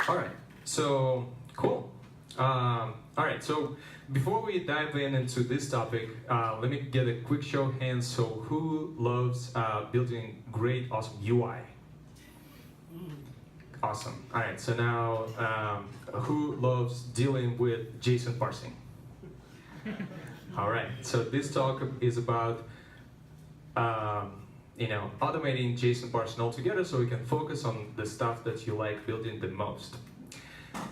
All right, so cool. All right, so before we dive into this topic, let me get a quick show of hands. So who loves building great, awesome UI? Awesome. All right, so now who loves dealing with JSON parsing? All right, so this talk is about automating JSON parsing altogether so we can focus on the stuff that you like building the most.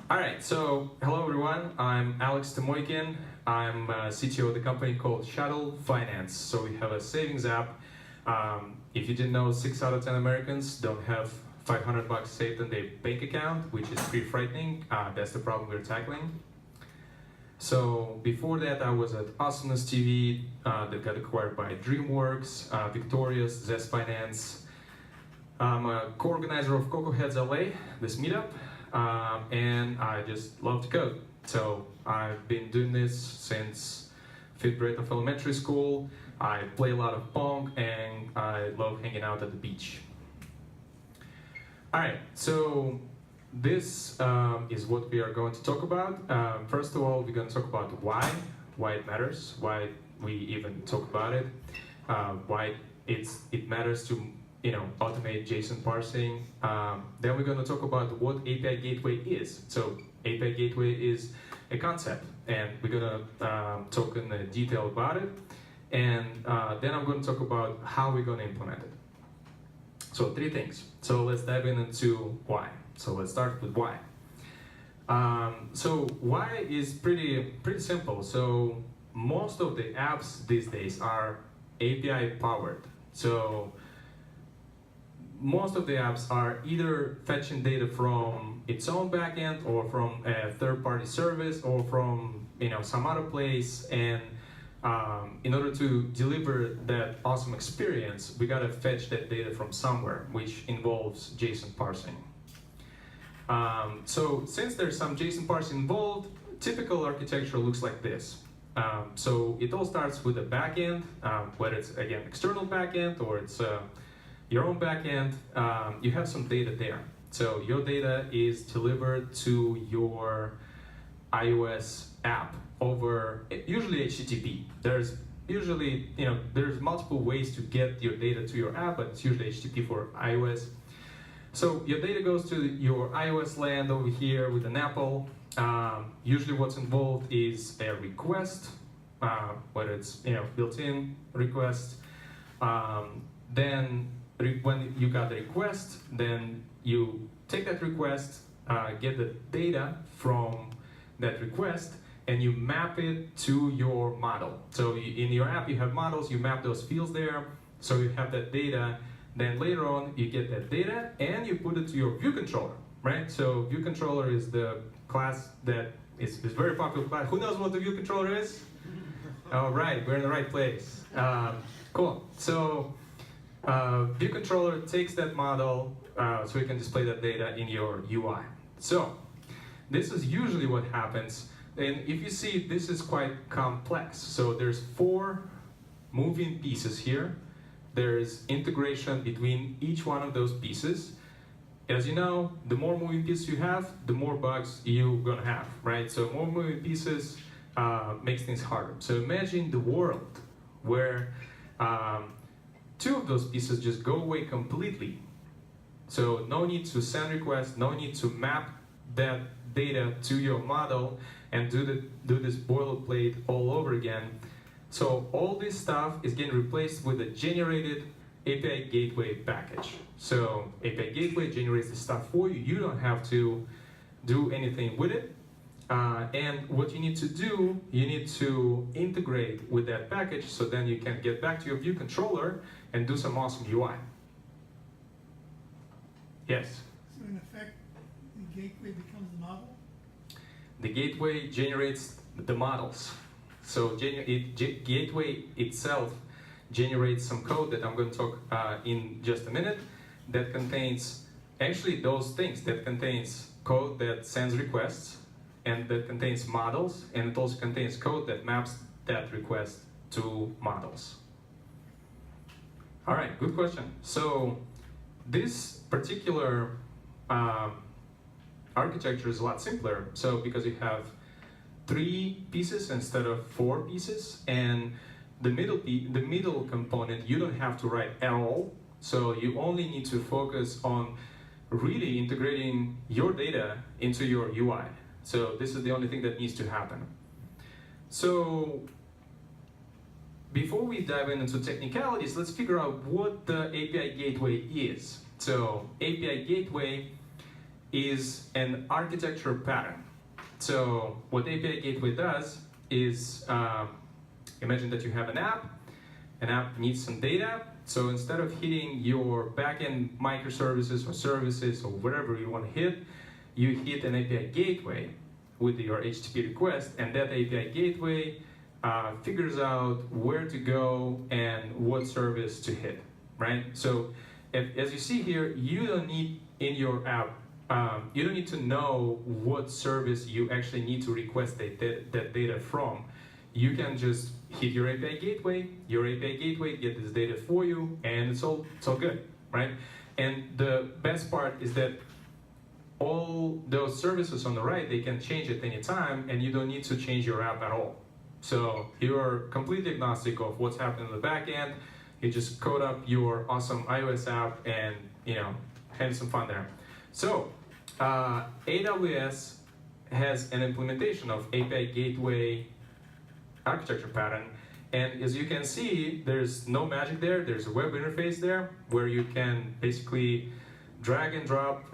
All right, so hello everyone, I'm Alex Tamoykin. I'm CTO of the company called Shuttle Finance. So we have a savings app. If you didn't know, 6 out of 10 Americans don't have $500 saved in their bank account, which is pretty frightening. That's the problem we're tackling. So before that, I was at Awesomeness TV that got acquired by DreamWorks, Victorious, Zest Finance. I'm a co-organizer of Cocoa Heads LA, this meetup, and I just love to code. So I've been doing this since 5th grade of elementary school. I play a lot of Pong, and I love hanging out at the beach. All right, so this is what we are going to talk about. First of all, we're going to talk about why it matters, why we even talk about it, why it matters to automate JSON parsing. Then we're going to talk about what API Gateway is. So API Gateway is a concept, and we're going to talk in detail about it. And then I'm going to talk about how we're going to implement it. So 3 things. So let's dive into why. So let's start with why. So why is pretty simple. So most of the apps these days are API powered. So most of the apps are either fetching data from its own backend or from a third-party service or from some other place. And in order to deliver that awesome experience, we gotta fetch that data from somewhere, which involves JSON parsing. So since there's some JSON parsing involved, typical architecture looks like this. So it all starts with a backend, whether it's again external backend or it's your own backend. You have some data there. So your data is delivered to your iOS app over usually HTTP. There's usually there's multiple ways to get your data to your app, but it's usually HTTP for iOS. So your data goes to your iOS land over here with an Apple. Usually what's involved is a request, whether it's built-in request. Then when you got the request, then you take that request, get the data from that request, and you map it to your model. So in your app you have models, you map those fields there, so you have that data. Then later on, you get that data and you put it to your view controller, right? So view controller is the class that is very popular class. Who knows what the view controller is? All right, we're in the right place. Cool. So view controller takes that model so you can display that data in your UI. So this is usually what happens. And if you see, this is quite complex. So there's 4 moving pieces here. There's integration between each one of those pieces. As you know, the more moving pieces you have, the more bugs you're gonna have, right? So more moving pieces makes things harder. So imagine the world where 2 of those pieces just go away completely. So no need to send requests, no need to map that data to your model and do this boilerplate all over again. So all this stuff is getting replaced with a generated API Gateway package. So API Gateway generates the stuff for you. You don't have to do anything with it. And what you need to do, you need to integrate with that package so then you can get back to your view controller and do some awesome UI. Yes? So in effect, the gateway becomes the model? The gateway generates the models. So gateway itself generates some code that I'm going to talk in just a minute that contains actually those things, that contains code that sends requests and that contains models, and it also contains code that maps that request to models. All right, good question. So this particular architecture is a lot simpler. So because you have 3 pieces instead of 4 pieces, and the middle component you don't have to write at all. So you only need to focus on really integrating your data into your UI. So this is the only thing that needs to happen. So before we dive into technicalities, let's figure out what the API Gateway is. So API Gateway is an architecture pattern. So what API Gateway does is, imagine that you have an app needs some data. So instead of hitting your backend microservices or services or whatever you want to hit, you hit an API Gateway with your HTTP request, and that API Gateway figures out where to go and what service to hit, right? So as you see here, you don't need in your app, you don't need to know what service you actually need to request that data from. You can just hit your API Gateway get this data for you, and it's all good, right? And the best part is that all those services on the right, they can change at any time, and you don't need to change your app at all. So you are completely agnostic of what's happening in the back end. You just code up your awesome iOS app and, you know, have some fun there. So AWS has an implementation of API Gateway architecture pattern, and as you can see, there's no magic there. There's a web interface there where you can basically drag and drop.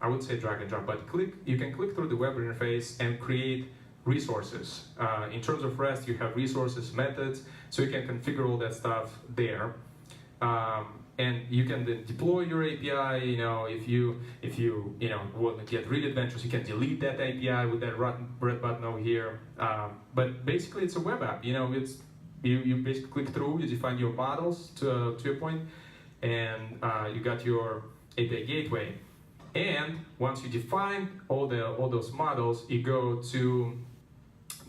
I would say drag and drop, but you can click through the web interface and create resources. In terms of REST, you have resources, methods, so you can configure all that stuff there. And you can then deploy your API. You know, if you want to get really adventurous, you can delete that API with that red button over here. But basically, it's a web app. You know, it's you basically click through, you define your models to your point, and you got your API Gateway. And once you define all those models, you go to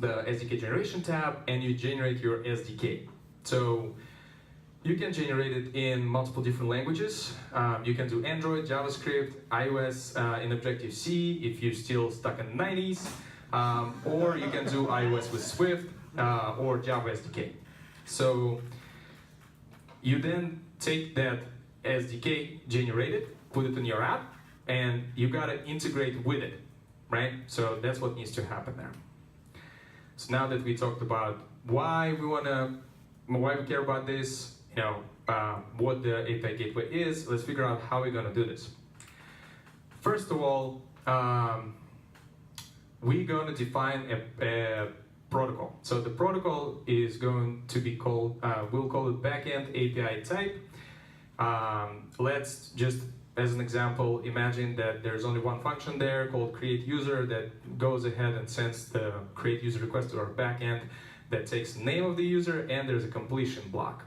the SDK generation tab and you generate your SDK. So you can generate it in multiple different languages. You can do Android, JavaScript, iOS in Objective-C if you're still stuck in the 90s, or you can do iOS with Swift or Java SDK. So you then take that SDK generated, put it in your app, and you gotta integrate with it, right? So that's what needs to happen there. So now that we talked about why we care about this, you know, what the API Gateway is, let's figure out how we're gonna do this. First of all, we're gonna define a protocol. So the protocol is going to be called, we'll call it backend API type. Let's just, as an example, imagine that there's only one function there called create user that goes ahead and sends the create user request to our backend that takes the name of the user, and there's a completion block.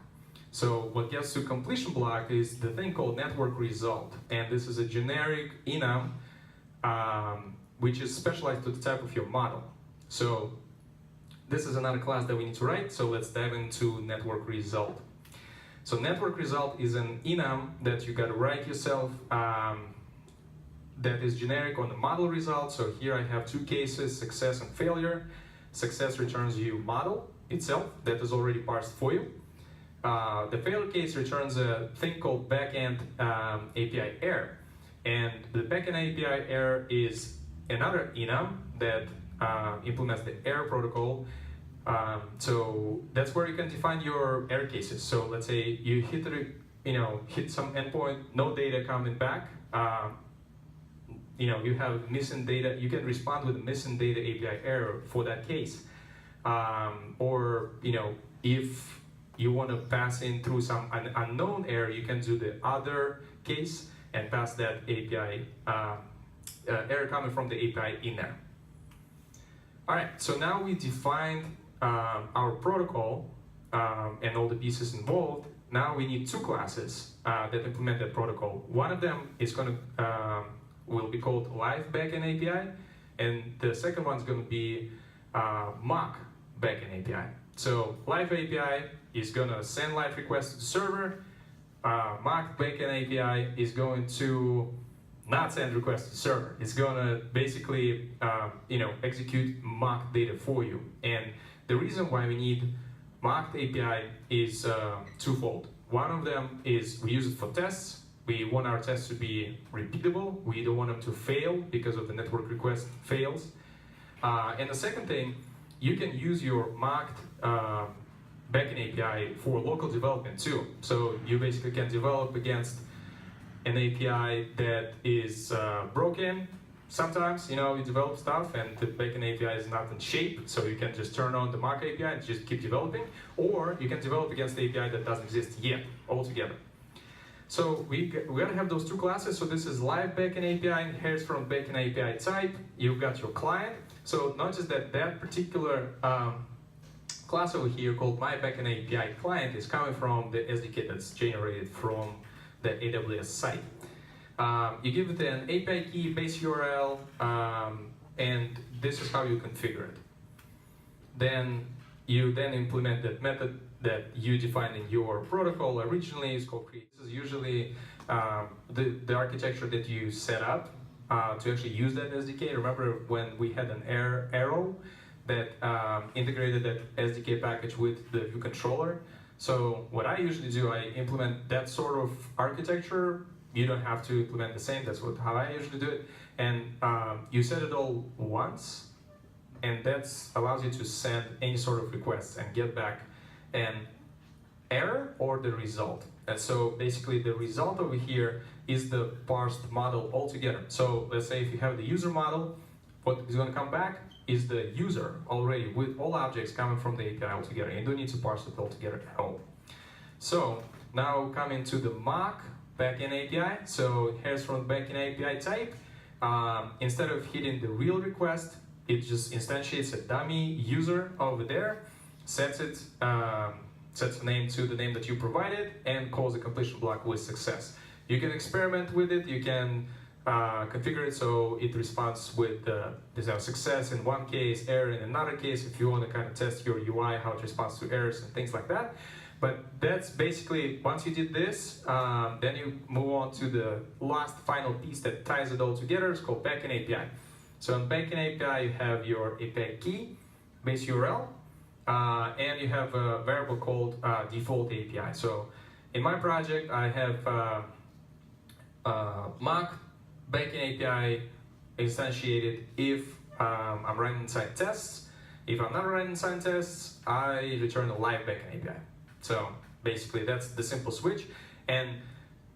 So what gets to completion block is the thing called network result, and this is a generic enum which is specialized to the type of your model. So this is another class that we need to write, so let's dive into network result. So network result is an enum that you gotta write yourself that is generic on the model result. So here I have 2 cases, success and failure. Success returns you model itself that is already parsed for you. The failure case returns a thing called backend API error. And the backend API error is another enum that implements the error protocol. So that's where you can define your error cases. So let's say you hit some endpoint, no data coming back. You have missing data. You can respond with a missing data API error for that case. Or if you want to pass in through some unknown error, you can do the other case and pass that API error coming from the API in there. All right. So now we defined our protocol and all the pieces involved. Now we need 2 classes that implement that protocol. One of them is will be called live backend API, and the second one is going to be mock backend API. So live API is going to send live requests to the server. Mock backend API is going to not send requests to server. It's gonna basically execute mock data for you. And the reason why we need mocked API is twofold. One of them is we use it for tests. We want our tests to be repeatable. We don't want them to fail because of the network request fails. And the second thing, you can use your mocked backend API for local development too. So you basically can develop against an API that is broken. Sometimes, you develop stuff and the backend API is not in shape, so you can just turn on the mock API and just keep developing. Or you can develop against the API that doesn't exist yet altogether. So we gotta have those two classes. So this is live backend API, inherits from backend API type. You've got your client. So not just that particular class over here called my backend API client is coming from the SDK that's generated from the AWS site. You give it an API key, base URL, and this is how you configure it. Then you implement that method that you defined in your protocol originally. Is called create. This is usually the architecture that you set up to actually use that SDK. Remember when we had an arrow that integrated that SDK package with the view controller? So what I usually do, I implement that sort of architecture. You don't have to implement the same. That's how I usually do it. And you set it all once, and that allows you to send any sort of requests and get back an error or the result. And so basically the result over here is the parsed model altogether. So let's say if you have the user model, what is going to come back is the user already with all objects coming from the API altogether. You don't need to parse it altogether at all. So now coming to the mock backend API. So here's from the backend API type. Instead of hitting the real request, it just instantiates a dummy user over there, sets a name to the name that you provided, and calls the completion block with success. You can experiment with it. You can configure it so it responds with success in one case, error in another case, if you want to kind of test your UI, how it responds to errors and things like that. But that's basically, once you did this, then you move on to the last final piece that ties it all together. It's called backend API. So on backend API, you have your API key, base URL, and you have a variable called default API. So in my project, I have mock backend API instantiated if I'm running inside tests. If I'm not running inside tests, I return a live backend API. So basically that's the simple switch. And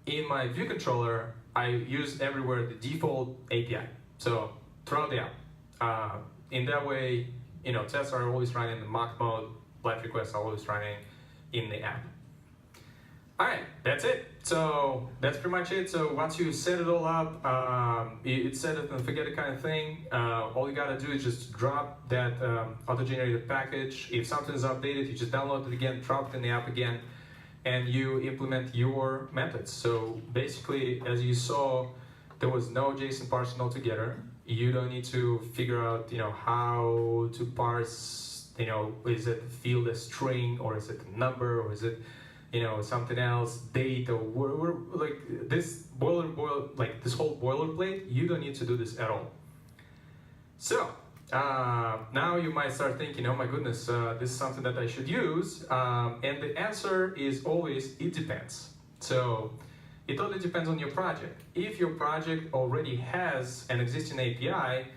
in my view controller, I use everywhere the default API. So throughout the app. In that way, tests are always running in the mock mode, live requests are always running in the app. All right, that's it. So that's pretty much it. So once you set it all up, it's set it and forget it kind of thing. All you gotta do is just drop that auto-generated package. If something is updated, you just download it again, drop it in the app again, and you implement your methods. So basically, as you saw, there was no JSON parsing altogether. You don't need to figure out, how to parse, is it field a string, or is it a number, or is it, something else, date, or like this this whole boilerplate. You don't need to do this at all. So now you might start thinking, oh my goodness, this is something that I should use, and the answer is always, it depends. So it totally depends on your project. If your project already has an existing API,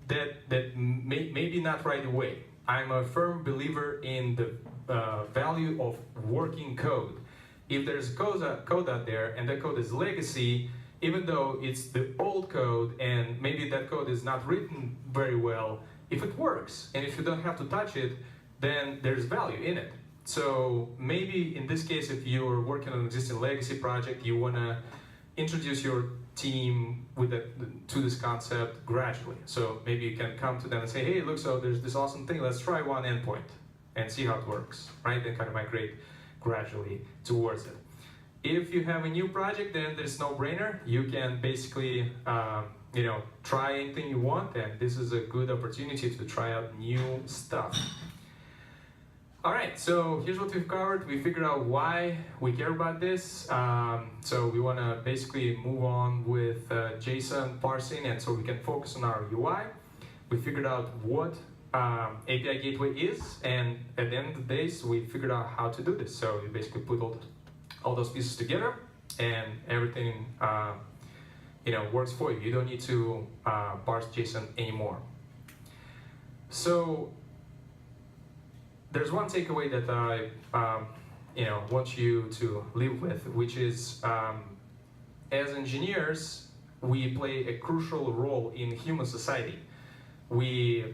that maybe not right away. I'm a firm believer in the value of working code. If there's code out there and that code is legacy, even though it's the old code and maybe that code is not written very well, if it works and if you don't have to touch it, then there's value in it. So maybe in this case, if you're working on an existing legacy project, you want to introduce your team to this concept gradually. So maybe you can come to them and say, hey, look, so there's this awesome thing, let's try one endpoint and see how it works, right? And kind of migrate gradually towards it. If you have a new project, then there's no brainer. You can basically, try anything you want, and this is a good opportunity to try out new stuff. All right, so here's what we've covered. We figured out why we care about this. So we want to basically move on with JSON parsing, and so we can focus on our UI. We figured out what API Gateway is, and at the end of the day, so we figured out how to do this. So you basically put all those pieces together, and everything works for you. You don't need to parse JSON anymore. So there's one takeaway that I want you to live with, which is as engineers, we play a crucial role in human society. We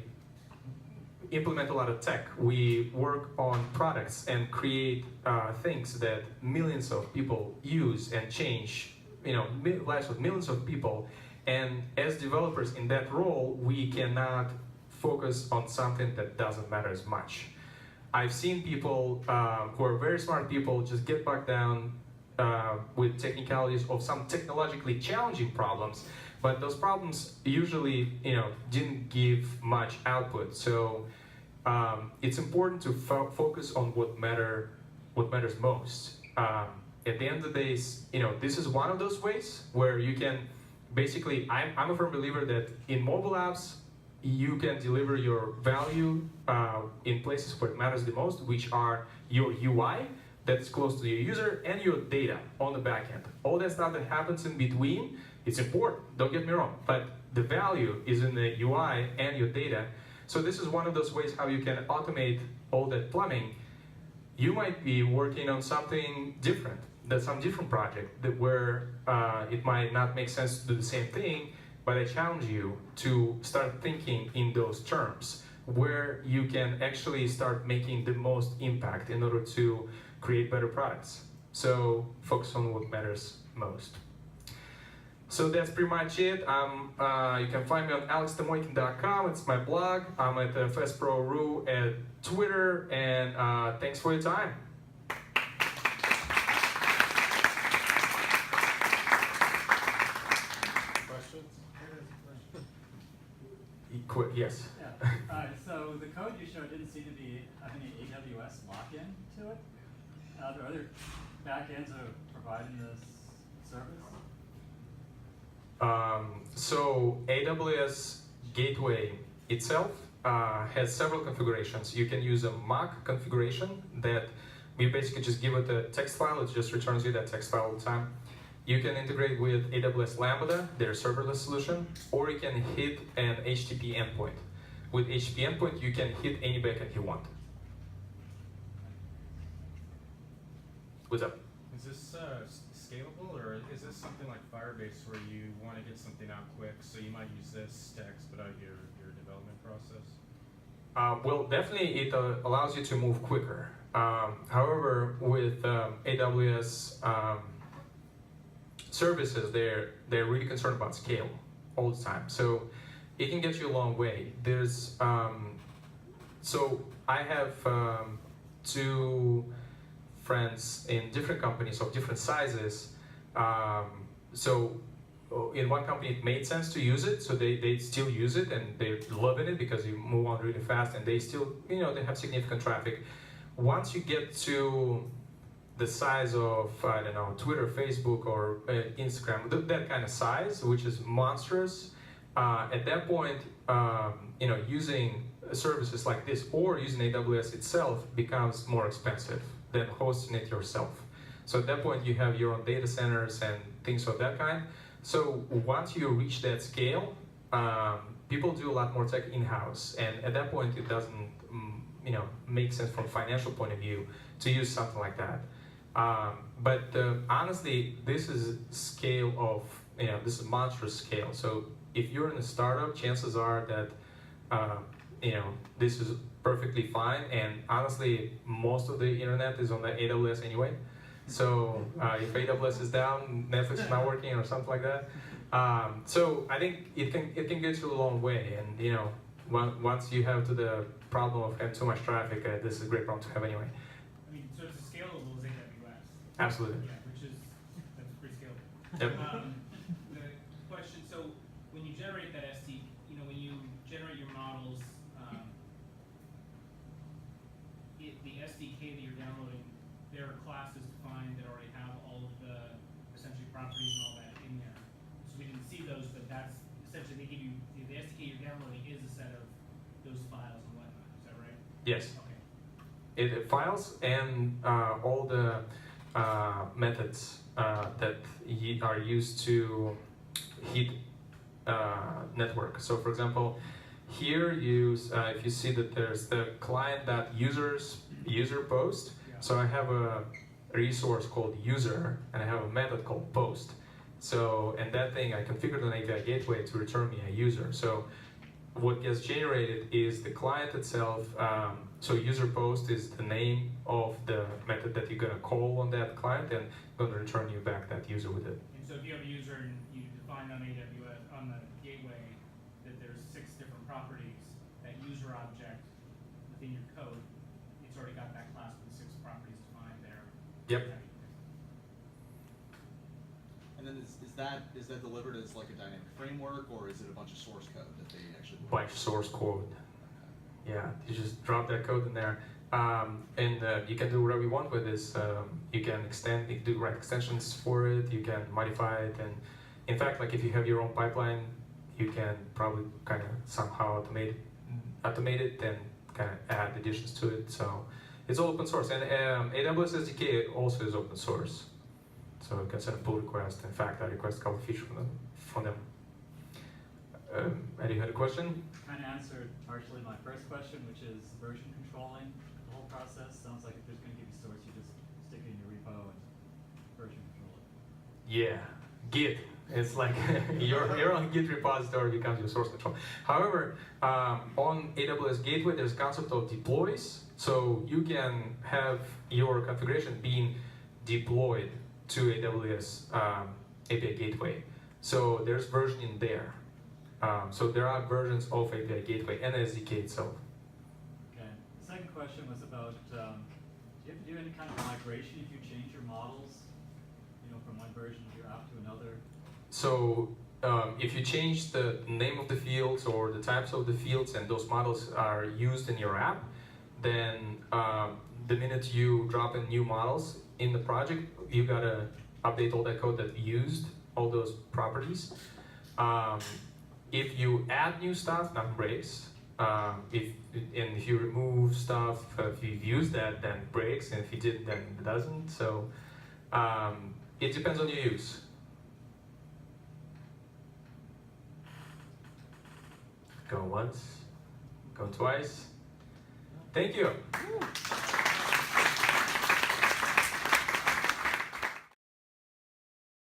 implement a lot of tech. We work on products and create things that millions of people use and change lives of millions of people. And as developers in that role, we cannot focus on something that doesn't matter as much. I've seen people who are very smart people just get bogged down with technicalities of some technologically challenging problems, but those problems usually didn't give much output. So it's important to focus on what matters most. At the end of the day, this is one of those ways where you can basically, I'm a firm believer that in mobile apps, you can deliver your value in places where it matters the most, which are your UI that's close to your user and your data on the back end. All that stuff that happens in between, it's important, don't get me wrong, but the value is in the UI and your data. So this is one of those ways how you can automate all that plumbing. You might be working on something different, that's some different project where it might not make sense to do the same thing, but I challenge you to start thinking in those terms, where you can actually start making the most impact in order to create better products. So focus on what matters most. So that's pretty much it. You can find me on alextamoykin.com, it's my blog. I'm at FSProRu at Twitter, and thanks for your time. Yes. Yeah. So the code you showed didn't seem to have any AWS lock-in to it. Are there other backends that are providing this service? So AWS Gateway itself has several configurations. You can use a mock configuration that we basically just give it a text file. It just returns you that text file all the time. You can integrate with AWS Lambda, their serverless solution, or you can hit an HTTP endpoint. With HTTP endpoint, you can hit any backend you want. What's up? Is this scalable, or is this something like Firebase where you want to get something out quick, so you might use this to expedite your development process? Well, definitely it allows you to move quicker. However, with AWS services, they're really concerned about scale all the time. So it can get you a long way. There's so I have two friends in different companies of different sizes. So in one company it made sense to use it, so they still use it and they're loving it because you move on really fast and they still they have significant traffic. Once you get to the size of, I don't know, Twitter, Facebook, or Instagram, that kind of size, which is monstrous, at that point, using services like this or using AWS itself becomes more expensive than hosting it yourself. So at that point, you have your own data centers and things of that kind. So once you reach that scale, people do a lot more tech in-house, and at that point, it doesn't, make sense from a financial point of view to use something like that. But honestly, this is scale of, this is monstrous scale. So if you're in a startup, chances are that, this is perfectly fine. And honestly, most of the internet is on the AWS anyway. So if AWS is down, Netflix is not working or something like that. So I think it can get you a long way. And once you have to the problem of having too much traffic, this is a great problem to have anyway. I mean, so it's scalable as AWS. Absolutely. Yeah, that's pretty scalable. Yep. The question, so when you generate that SDK, when you generate your models, the SDK that you're downloading, there are classes defined that already have all of the essentially properties and all that in there. So we didn't see those, but that's essentially they give you the SDK you're downloading is a set of those files and whatnot. Is that right? Yes. Okay. It files and all the methods that are used to hit network. So for example, here if you see that there's the user post. Yeah. So I have a resource called user and I have a method called post. So and that thing I configured an API gateway to return me a user. So what gets generated is the client itself. So user post is the name of the method that you're gonna call on that client and gonna return you back that user with it. And so if you have a user and you define on AWS on the gateway that there's 6 different properties, that user object within your code, it's already got that class with 6 properties defined there. Yep. And then is that delivered as like a dynamic framework, or is it a bunch of source code that they actually? Bunch of source code. Yeah, you just drop that code in there, and you can do whatever you want with this. You can write extensions for it. You can modify it, and in fact, like if you have your own pipeline, you can probably kind of somehow automate it and kind of add additions to it. So it's all open source, and AWS SDK also is open source. So you can send a pull request. In fact, I request a couple of features from them. Eddie, you had a question? Kind of answered partially my first question, which is version controlling the whole process. Sounds like if there's going to give you source, you just stick it in your repo and version control it. Yeah, Git. It's like your own Git repository becomes your source control. However, on AWS Gateway, there's a concept of deploys. So you can have your configuration being deployed to AWS API Gateway. So there's versioning there. So there are versions of API Gateway and SDK itself. Okay. The second question was about, do you have to do any kind of migration if you change your models, from one version of your app to another? So if you change the name of the fields or the types of the fields and those models are used in your app, then the minute you drop in new models in the project, you gotta update all that code that used all those properties. If you add new stuff, nothing breaks. If you remove stuff, if you've used that, then it breaks, and if you didn't, then it doesn't. So it depends on your use. Go once, go twice. Thank you.